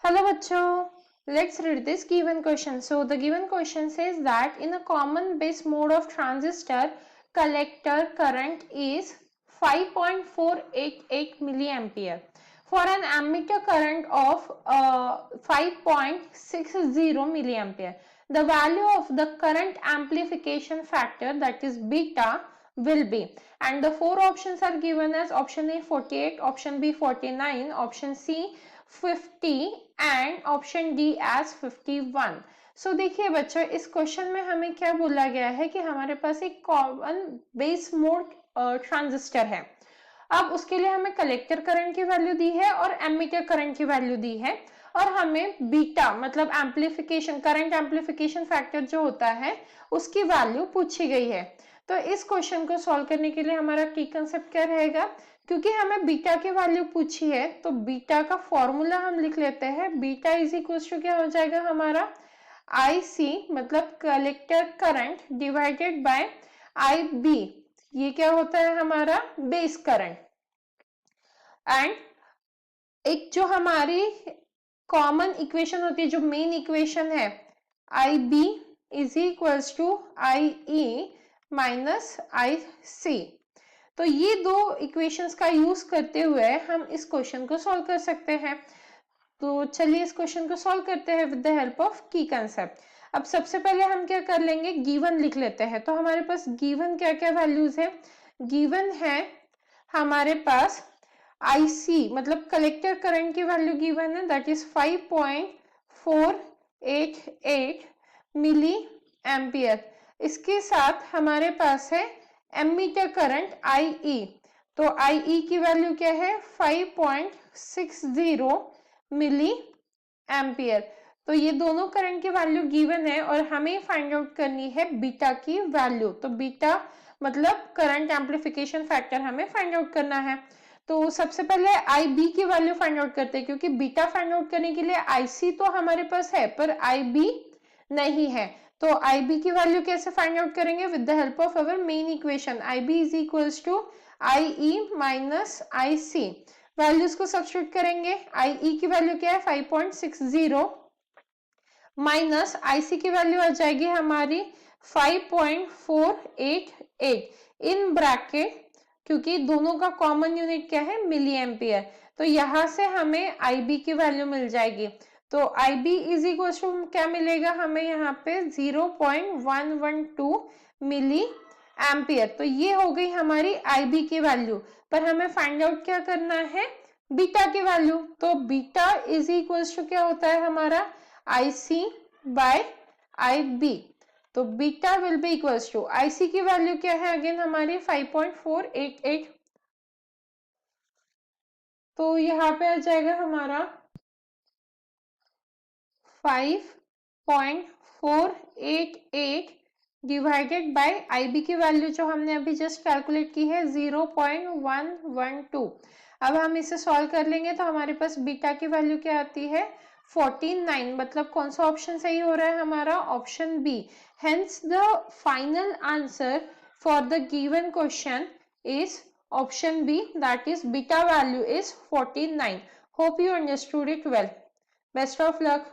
Hello bachcho, let's read this given question. So the given question says that in a common base mode of transistor, collector current is 5.488 milliampere. For an ammeter current of 5.60 milliampere, the value of the current amplification factor, that is beta, will be, and the four options are given as option A 48, option B 49, option C 50 and option D as 51। So देखिए बच्चों, इस question में हमें क्या बोला गया है कि हमारे पास एक कॉमन बेस मोड ट्रांजिस्टर है। अब उसके लिए हमें कलेक्टर करंट की वैल्यू दी है और एमीटर करंट की वैल्यू दी है, और हमें बीटा मतलब एम्पलीफिकेशन करंट एम्पलीफिकेशन फैक्टर जो होता है उसकी वैल्यू पूछी गई है। तो इस क्वेश्चन को सॉल्व करने के लिए हमारा की कंसेप्ट क्या रहेगा, क्योंकि हमें बीटा की वैल्यू पूछी है तो बीटा का फॉर्मूला हम लिख लेते हैं। बीटा इज इक्वल टू क्या हो जाएगा हमारा आई सी मतलब collector current divided by I B, ये क्या होता है हमारा बेस करंट। एंड एक जो हमारी कॉमन इक्वेशन होती है, जो मेन इक्वेशन है, I B is equals to I E minus I C. तो ये दो इक्वेशंस का यूज करते हुए हम इस क्वेश्चन को सॉल्व कर सकते हैं। तो चलिए इस क्वेश्चन को सॉल्व करते हैं विद द हेल्प ऑफ की कंसेप्ट। अब सबसे पहले हम क्या कर लेंगे, गिवन लिख लेते हैं। तो हमारे पास गिवन क्या क्या वैल्यूज है, गिवन है हमारे पास IC मतलब कलेक्टर करंट की वैल्यू गिवन है, दैट इज 5.488 मिली एम्पियर। इसके साथ हमारे पास है एमीटर करंट IE, तो IE की वैल्यू क्या है 5.60 मिली एम्पियर। तो ये दोनों करंट की वैल्यू गिवन है और हमें फाइंड आउट करनी है बीटा की वैल्यू। तो बीटा मतलब करंट एम्पलीफिकेशन फैक्टर हमें फाइंड आउट करना है। तो सबसे पहले IB की वैल्यू फाइंड आउट करते हैं, क्योंकि बीटा फाइंड आउट करने के लिए IC तो हमारे पास है पर IB नहीं है। तो IB की वैल्यू कैसे फाइंड आउट करेंगे, with the help of our main equation IB is equals to IE minus IC। Values को सब्स्टिट्यूट करेंगे, IE की वैल्यू क्या है 5.60 माइनस IC की वैल्यू आ जाएगी हमारी 5.488 इन ब्रैकेट, क्योंकि दोनों का कॉमन यूनिट क्या है मिली एम्पियर। तो यहां से हमें IB की वैल्यू मिल जाएगी। तो IB इज इक्वल टू क्या मिलेगा हमें यहाँ पे 0.112 मिली एम्पियर। तो ये हो गई हमारी IB की वैल्यू, पर हमें फाइंड आउट क्या करना है बीटा की वैल्यू। तो बीटा इज इक्वल टू क्या होता है हमारा IC बाय IB। तो beta will be equals to IC की वैल्यू क्या है अगेन हमारी 5.488, तो यहाँ पे आ जाएगा हमारा 5.488 डिवाइडेड बाय IB की वैल्यू जो हमने अभी जस्ट कैलकुलेट की है 0.112। अब हम इसे सॉल्व कर लेंगे तो हमारे पास बीटा की वैल्यू क्या आती है 49, मतलब कौन सा ऑप्शन सही हो रहा है हमारा option B. Hence the final answer for the given question is option B, that is beta value is 49. Hope you understood it well. Best of luck.